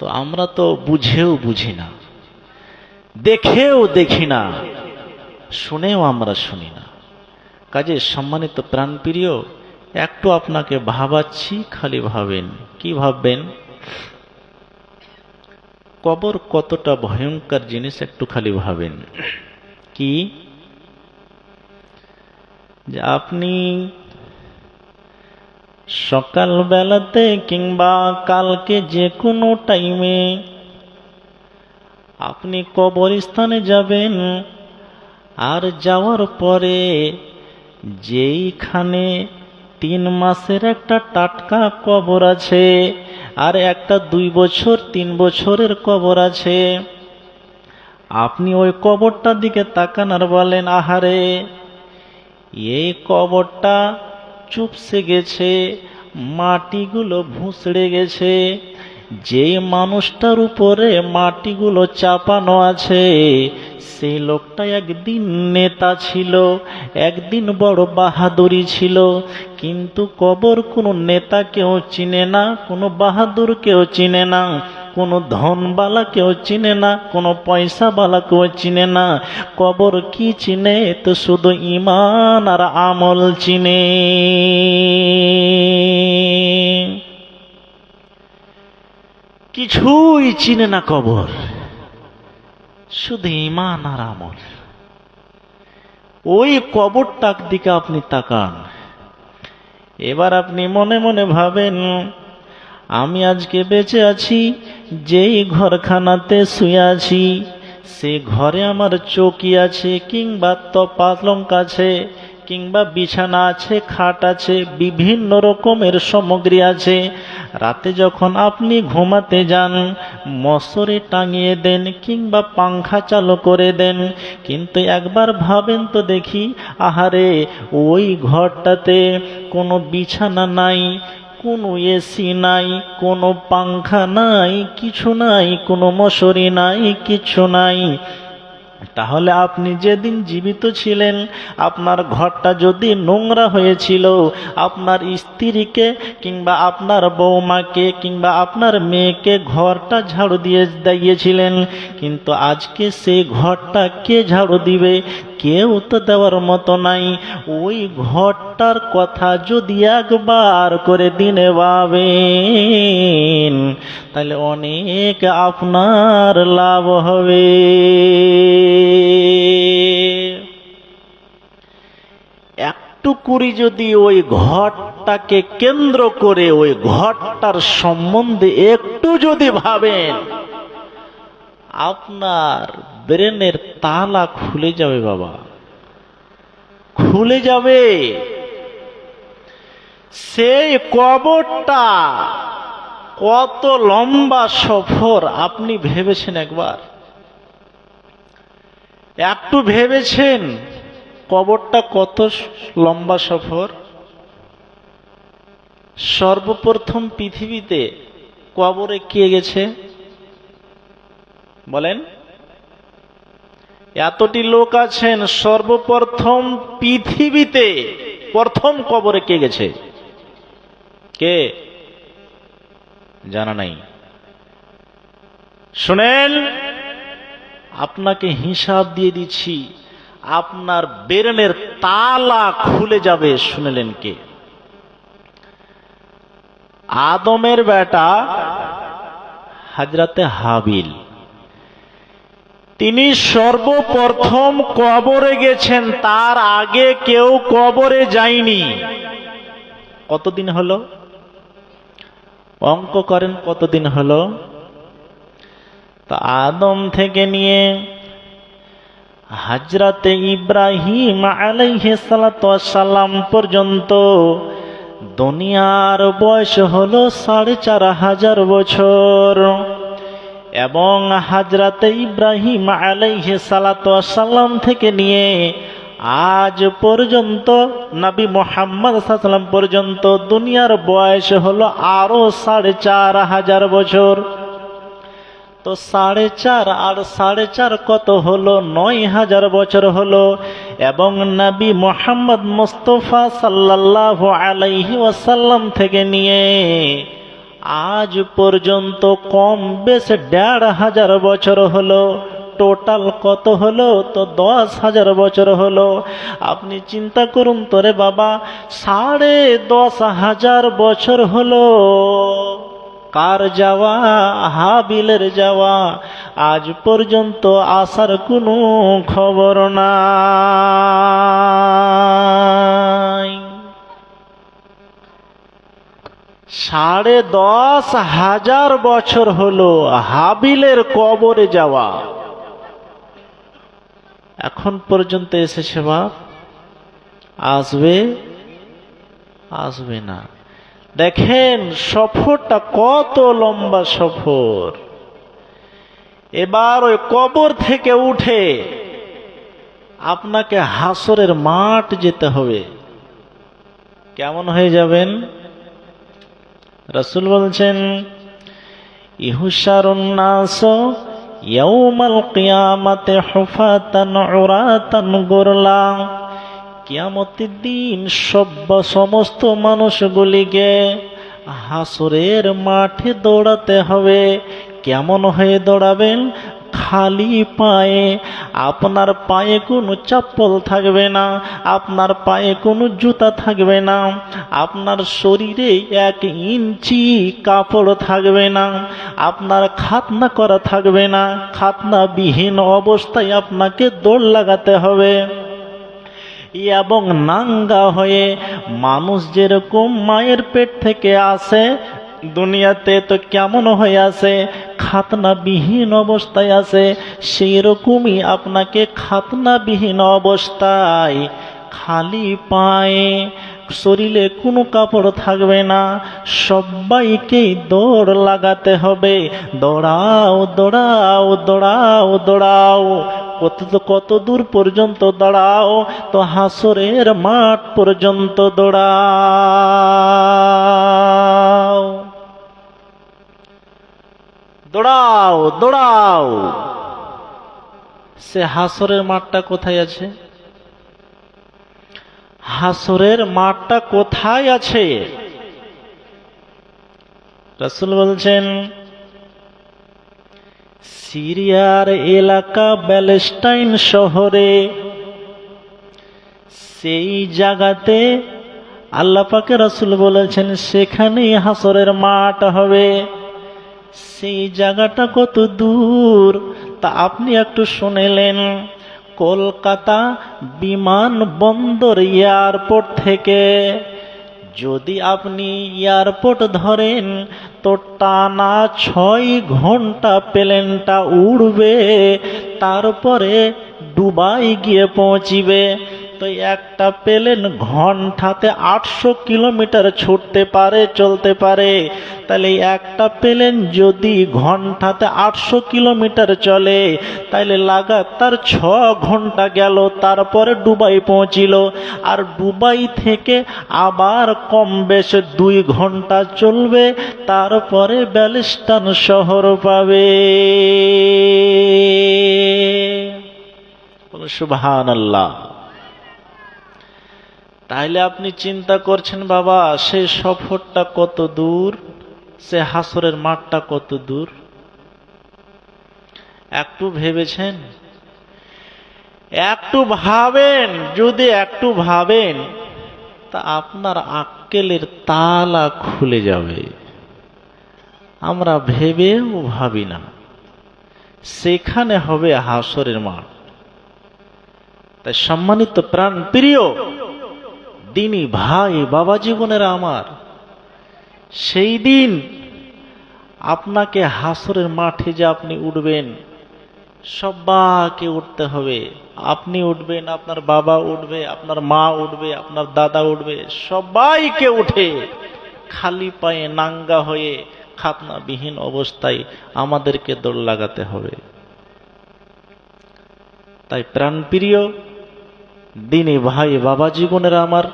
তো আমরা তো বুঝেও বুঝি না, দেখেও দেখি না, শুনেও আমরা শুনি না। কাজে সম্মানিত প্রাণপ্রিয়, একটু আপনাকে ভাবাচ্ছি, খালি ভাবেন। কি ভাববেন? কবর কতটা ভয়ঙ্কর জিনিস একটু খালি ভাবেন। কি যে আপনি সকাল বেলাতে কিংবা কালকে যে কোনো টাইমে আপনি কবরস্থানে যাবেন, আর যাওয়ার পরে যেইখানে 3 মাসের একটা টাটকা কবর আছে আর একটা 2 বছর 3 বছরের কবর আছে, আপনি ওই কবরটার দিকে তাকান আর বলেন, আহারে এই কবরটা চুপসে গেছে, মাটিগুলো ভুসড়ে গেছে, যে মানুষটার উপরে মাটিগুলো চাপানো আছে সেই লোকটা একদিন নেতা ছিল, একদিন বড় বাহাদুরি ছিল, কিন্তু কবর কোনো নেতা কেউ চিনে না, কোনো বাহাদুর কেউ চিনে না, কোনো ধনবালা কেউ চিনে না, কোনো পয়সাওয়ালা কেউ চিনে না। কবর কি চিনে? তো শুধু ঈমান আর আমল চিনে। কিছুই চিনে না কবর, শুধু ঈমান আর আমল। ওই কবরটার দিকে আপনি তাকান, এবার আপনি মনে মনে ভাবেন, আমি আজকে বেঁচে আছি, যেই ঘরখানাতে শুয়ে আছি সেই ঘরে আমার চৌকি আছে কিংবা পালঙ্ক আছে কিংবা বিছানা আছে, খাট আছে, বিভিন্ন রকমের সামগ্রী আছে। রাতে যখন আপনি ঘুমাতে যান মশারি টাঙিয়ে দেন কিংবা পাংখা চালু করে দেন, কিন্তু একবার ভাবেন তো দেখি, আহারে ওই ঘরটাতে কোনো বিছানা নাই, কোনো এসি নাই, কোনো পাংখা নাই, কিছু নাই, কোনো মশারি নাই, কিছু নাই। তাহলে আপনি যেদিন জীবিত ছিলেন আপনার ঘরটা যদি নোংরা হয়েছিল, আপনার স্ত্রীকে কিংবা আপনার বৌমাকে কিংবা আপনার মেয়েকে ঘরটা ঝাড়ু দিয়ে দিয়েছিলেন, কিন্তু আজকে সেই ঘরটা কে ঝাড়ু দিবে? কেউ তো দেওয়ার মতো নাই। ওই ঘরটার কথা যদি একবার করে দিনে ভাবেন তাহলে অনেক আপনার লাভ হবে। একটু কুড়ি যদি ওই ঘরটাকে কেন্দ্র করে ওই ঘরটার সম্বন্ধে একটু যদি ভাবেন, আপনার ব্রেনের তালা খুলে যাবে বাবা, খুলে যাবে। সেই কবরটা কত লম্বা সফর আপনি ভেবেছেন? একবার একটু ভেবেছেন কবরটা কত লম্বা সফর? সর্বপ্রথম পৃথিবীতে কবরে কে গেছে বলেন? এতটি লোক আছেন, সর্বপ্রথম পৃথিবীতে প্রথম কবরে কে গেছে? কে? জানা নাই? শুনেন, আপনাকে হিসাব দিয়ে দিচ্ছি, আপনার ব্রেনের তালা খুলে যাবে। শুনলেন কে? আদমের বেটা হযরতে হাবিল, তিনি সর্বপ্রথম কবরে গেছেন, তার আগে কেউ কবরে যায়নি। কতদিন হলো? অঙ্ক করেন, কতদিন হলো? তো আদম থেকে নিয়ে হযরতে ইব্রাহিম আলাইহিস সালাতু ওয়াস সালাম পর্যন্ত দুনিয়ার বয়স হলো ৪৫০০ বছর। এবং হযরতে ইব্রাহিম আলাইহিস সালাতু ওয়াস সালাম থেকে নিয়ে আজ পর্যন্ত নবী মুহাম্মদ সাল্লাল্লাহু আলাইহি ওয়াসাল্লাম পর্যন্ত দুনিয়ার বয়স হলো আরো ৪৫০০ বছর। তো ৪৫০০ আর ৪৫০ কত হলো? ৯০০০ বছর হলো। এবং নবী মুহাম্মদ মুস্তাফা সাল্লাল্লাহু আলাইহি ওয়াসাল্লাম থেকে নিয়ে আজ পর্যন্ত কম বেশ ১,৫০০ বছর হলো। টোটাল কত হলো? তো ১০,০০০ বছর হলো। আপনি চিন্তা করুন তো রে বাবা, ১০,৫০০ বছর হলো কার যাওয়া? হাবিলের যাওয়া। আজ পর্যন্ত আসার কোনো খবর নাই। ১০,৫০০ বছর হলো হাবিলের কবরে যাওয়া। এখন পর্যন্ত এসেছে বাপ? আসবে? আসবে না। দেখেন সফরটা কত লম্বা সফর। এবার ওই কবর থেকে উঠে আপনাকে হাসরের মাঠ যেতে হবে। কেমন হয়ে যাবেন? রাসূল বলছেন, ইহুশারুন নাস ইয়াউমাল কিয়ামাতি হুফাতান উরাতান গুরলা। কিয়ামতের দিন সমস্ত মানুষগুলিকে হাসরের মাঠে দৌড়াতে হবে। কেমন হয়ে দৌড়াবেন? খালি পায়ে। আপনার পায়ে কোনো চপ্পল থাকবে না, আপনার পায়ে কোনো জুতা থাকবে না, আপনার শরীরে ১ ইঞ্চি কাপড় থাকবে না, আপনার খাতনা করা থাকবে না। খাতনাবিহীন অবস্থায় আপনাকে দৌড় লাগাতে হবে। এবং নাঙ্গা হয়ে, মানুষ যেরকম মায়ের পেট থেকে আসে দুনিয়াতে, তো কেমন হয়ে আসে? খাতনাবিহীন অবস্থায় আসে। সেই রকমই আপনাকে খাতনাবিহীন অবস্থায় খালি পায়ে, শরীরে কোনো কাপড় থাকবে না, সবাইকেই দৌড় লাগাতে হবে। দৌড়াও দৌড়াও দৌড়াও দৌড়াও। কত দূর পর্যন্ত দৌড়াও? তো হাসরের মাঠ পর্যন্ত দৌড়াও। দৌড়াও দৌড়াও। সে হাসরের মাঠটা কোথায় আছে? হাসরের মাঠটা কোথায় আছে? রাসূল বলছেন, সিরিয়ার এলাকা প্যালেস্টাইন শহরে, সেই জায়গাতে আল্লাহ পাকের রাসূল বলেছেন সেখানেই হাসরের মাঠ হবে। সেই জায়গাটা কত দূর তা আপনি একটু শুনেলেন। কলকাতা বিমানবন্দর এয়ারপোর্ট থেকে যদি আপনি এয়ারপোর্ট ধরেন তো টানা ৬ ঘন্টা প্লেনটা উড়বে, তারপরে দুবাই গিয়ে পৌঁছিবে। তো একটা প্লেন ঘন্টাতে ৮০০ কিলোমিটার ছুটতে পারে, চলতে পারে। তাহলে একটা প্লেন যদি ঘন্টাতে ৮০০ কিলোমিটার চলে, তাহলে লাগাতার ৬ ঘন্টা গেল, তারপরে দুবাই পৌঁছিল। আর দুবাই থেকে আবার কম বেশ ২ ঘন্টা চলবে, তারপরে প্যালেস্টাইন শহর পাবে। সুবহানাল্লাহ। তাইলে আপনি চিন্তা করছেন বাবা, সে সফরটা কত দূর, সে হাসরের মাঠটা কত দূর। একটু ভেবেছেন? একটু ভাবেন। যদি একটু ভাবেন তা আপনার আক্কেলের তালা খুলে যাবে। আমরা ভেবেও ভাবি না সেখানে হবে হাসরের মাঠ। তাই সম্মানিত প্রাণ প্রিয় দিনী ভাই বাবা জীবনেরা আমার, সেই দিন আপনাকে হাসরের মাঠে যে আপনি উঠবেন, সবাইকে উঠতে হবে। আপনি উঠবেন, আপনার বাবা উঠবে, আপনার মা উঠবে, আপনার দাদা উঠবে, সবাইকে উঠে খালি পায়ে নাঙ্গা হয়ে খাতনাবিহীন অবস্থায় আমাদেরকে দৌড় লাগাতে হবে। তাই প্রাণপ্রিয় দিনী ভাই বাবা জীবনের আমার,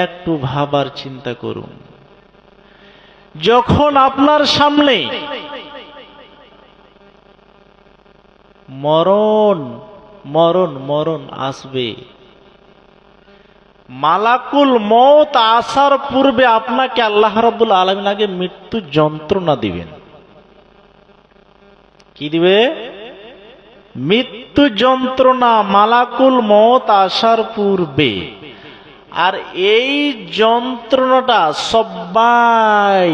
একটু ভাবার চিন্তা করুন। যখন আপনার সামনে মরণ মরণ মরণ আসবে, মালাকুল মউত আসার পূর্বে আপনাকে আল্লাহ রাব্বুল আলামিন আগে মৃত্যু যন্ত্রণা দিবেন। কি দিবে? মৃত্যু যন্ত্রণা মালাকুল মউত আসার পূর্বে। আর এই যন্ত্রণাটা সবাই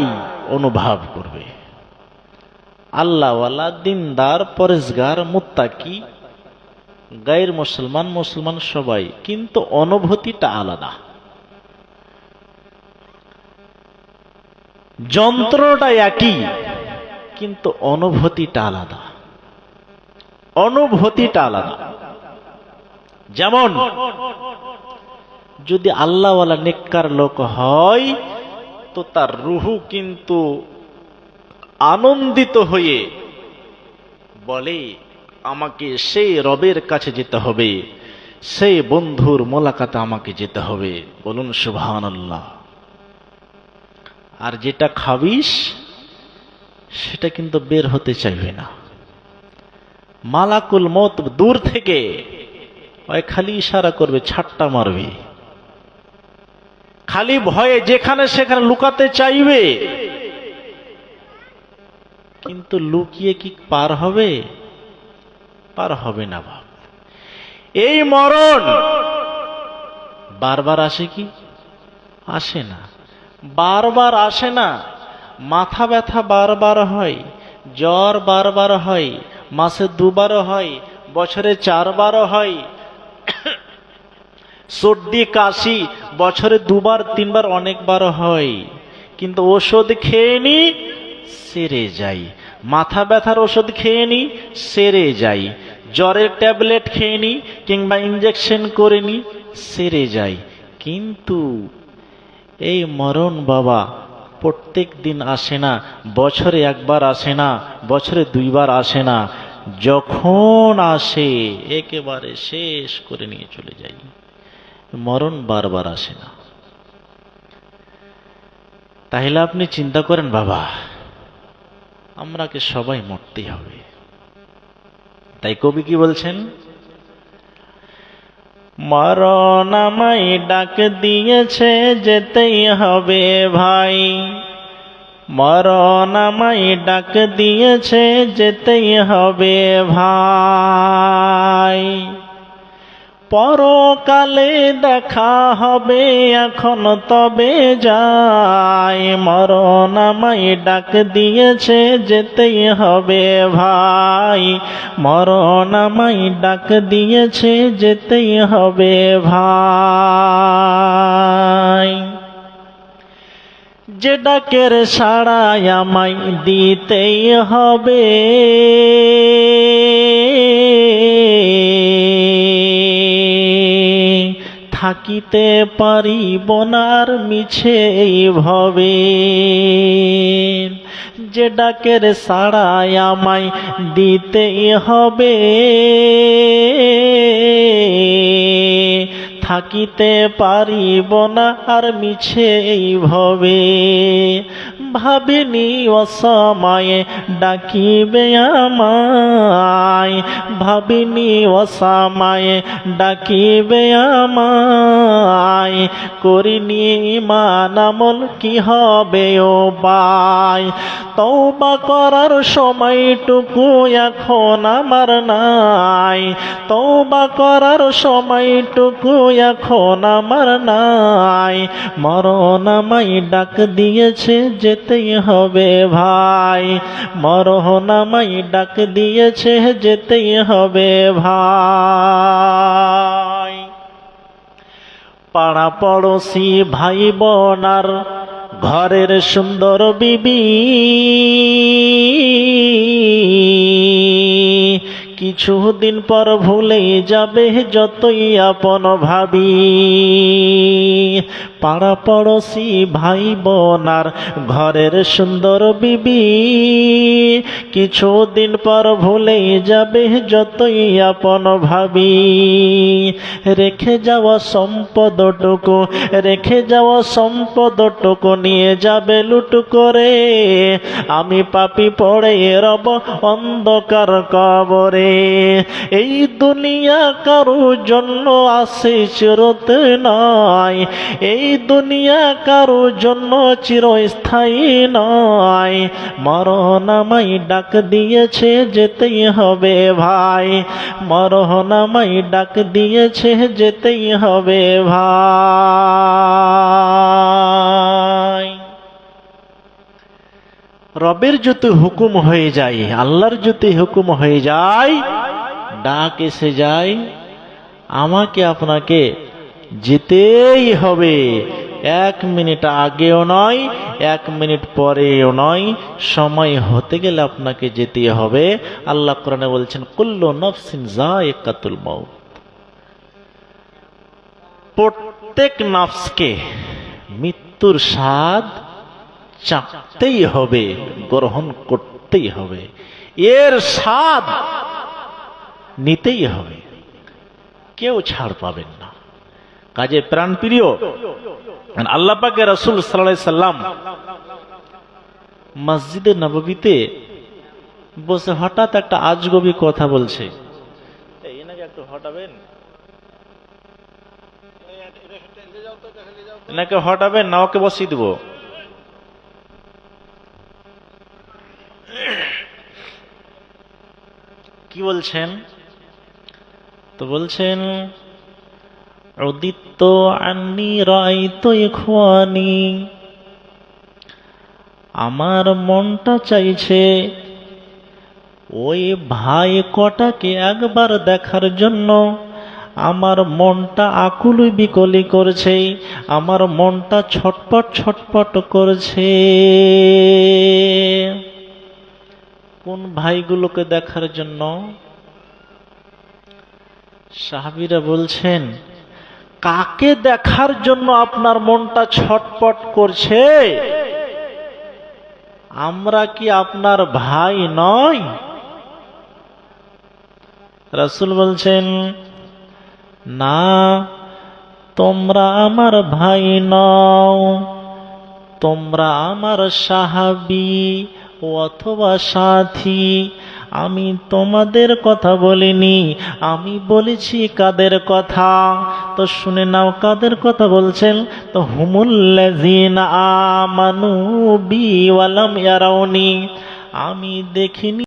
অনুভব করবে। আল্লাহওয়ালা, দিনদার, পরেজগার, মুত্তাকি, গায়ের মুসলমান, মুসলমান সবাই, কিন্তু অনুভূতিটা আলাদা। যন্ত্রণাটা একই, কিন্তু অনুভূতিটা আলাদা। অনুভূতিটা আলাদা। যেমন যদি আল্লাহওয়ালা নেককার লোক হয় তো তার রুহু কিন্তু আনন্দিত হয়ে বলে, আমাকে সেই রবের কাছে যেতে হবে, সেই বন্ধুর মোলাকাতে আমাকে যেতে হবে। বলুন সুবহানাল্লাহ। আর যেটা খাবিস সেটা কিন্তু বের হতে চাইবে না। মালাকুল মউত দূর থেকে ওই খালি ইশারা করবে, ছাট্টা মারবে, খালি ভয়ে যেখানে সেখানে লুকাতে চাইবে, কিন্তু লুকিয়ে কি পার হবে? পার হবে না বাপ। এই মরণ বারবার আসে কি? আসে না। বারবার আসে না। মাথা ব্যথা বারবার হয়, জ্বর বারবার হয়, মাসে দুবারও হয়, বছরে 4 বারও হয়, সর্দি কাশি বছরে 2 বার 3 বার অনেকবার হয়, কিন্তু ওষুধ খেয়ে নি সেরে যাই। মাথা ব্যথার ওষুধ খেয়ে নি সেরে যাই, জ্বরের ট্যাবলেট খেয়ে নি কিংবা ইঞ্জেকশন করে নি সেরে যাই। কিন্তু এই মরণ বাবা প্রত্যেক দিন আসে না, বছরে 1 বার আসে না, বছরে 2 বার আসে না। যখন আসে একেবারে শেষ করে নিয়ে চলে যাই। মরণ বারবার আসে না। তাহলে আপনি চিন্তা করেন বাবা, আমরাকে সবাই মরতেই হবে। তাই কবি কি বলছেন? মরণ আমায় ডাক দিয়েছে, যেতেই হবে ভাই। মরণ আমায় ডাক দিয়েছে, যেতেই হবে ভাই। পরকালে দেখা হবে, এখন তবে যাই। মরণ আমায় ডাক দিয়েছে, যেতেই হবে ভাই। মরণ আমায় ডাক দিয়েছে, যেতেই হবে ভাই। যে ডাকের সাড়াই আমায় দিতেই হবে, থাকিতে পারিব না আর মিছে এইভাবে। যে ডাকের সাড়াই আমায় দিতেই হবে, থাকিতে পারিব না আর মিছে এইভাবে। ভাবিনি অসময়ে ডাকিবে আমায়, ভাবিনি অসময়ে ডাকিবে আমায়। করিনি ঈমান আমল কি হবে ও ভাই। তওবা করার সময়টুকু এখন আমার নাই, তওবা করার সময়টুকু এখন আমার নাই। মরণ আমায় ডাক দিয়েছে, যেতেই হবে ভাই। মরণ আমায় ডাক দিয়েছে, যেতেই হবে ভাই। পাড়া পড়োশি ভাই বোন আর ঘরের সুন্দর বিবি, কিছুদিন পর ভুলে যাবে যতই আপন ভাবি। পাড়া পড়োশি ভাই বোন আর ঘরের সুন্দর বিবি, কিছুদিন পর ভুলেই যাবে যতই আপন ভাবি। রেখে যাওয়া সম্পদটুকু, রেখে যাওয়া সম্পদটুকু নিয়ে যাবে লুট করে। আমি পাপী পড়ে রব অন্ধকার কবরে। এই দুনিয়া কারো জন্য আসে চিরতে নয়, এই দুনিয়া কারো জন্য চিরস্থায়ী নয়। মরণ আমায় ডাক দিয়েছে যেতেই হবে ভাই, মরণ আমায় ডাক দিয়েছে যেতেই হবে ভাই। রবের যদি হুকুম হয়ে যায়, আল্লাহর যদি হুকুম হয়ে যায়, ডাক এসে যায়, আমাকে আপনাকে যেতেই হবে। 1 মিনিট আগেও নয়, 1 মিনিট পরেও নয়, সময় হতে গেলে আপনাকে যেতেই হবে। আল্লাহ কোরআনে বলছেন কুল্লু নাফসিন যায়িকাতুল মাউত। প্রত্যেক নফসকে মৃত্যুর স্বাদ চাখতেই হবে, গ্রহণ করতেই হবে, এর স্বাদ নিতেই হবে, কেউ ছাড় পাবেন না। কাজে প্রাণ প্রিয় আল্লাহ পাকের রাসূল সাল্লাল্লাহু আলাইহি সাল্লাম মসজিদে নববীতে বসে হঠাৎ একটা আজগবি কথা বলছে। এনাকে একটু হটাবেন, এনাকে হটাবেন না, ওকে বসিয়ে দেব। কি বলছেন? তো বলছেন উদিত্ত আন্নি রাইতো ইখওয়ানি, আমার মনটা চাইছে ওই ভাই কটাকে একবার দেখার জন্য। আমার মনটা আকুলি বিকলি করছে, আমার মনটা ছটপট ছটপট করছে। কোন ভাইগুলোকে দেখার জন্য? সাহাবীরা বলছেন কাকে দেখার জন্য আপনার মনটা ছটপট করছে? আমরা কি আপনার ভাই নই? রাসূল বলছেন না, তোমরা আমার ভাই নও, তোমরা আমার সাহাবী অথবা সাথী। আমি তোমাদের কথা বলিনি, আমি বলেছি কাদের কথা? তো শুনে নাও কাদের কথা বলছেন। তো হুমুল্লাযীনা আমানু বি ওয়া লাম ইয়ারাউনি, আমি দেখিনি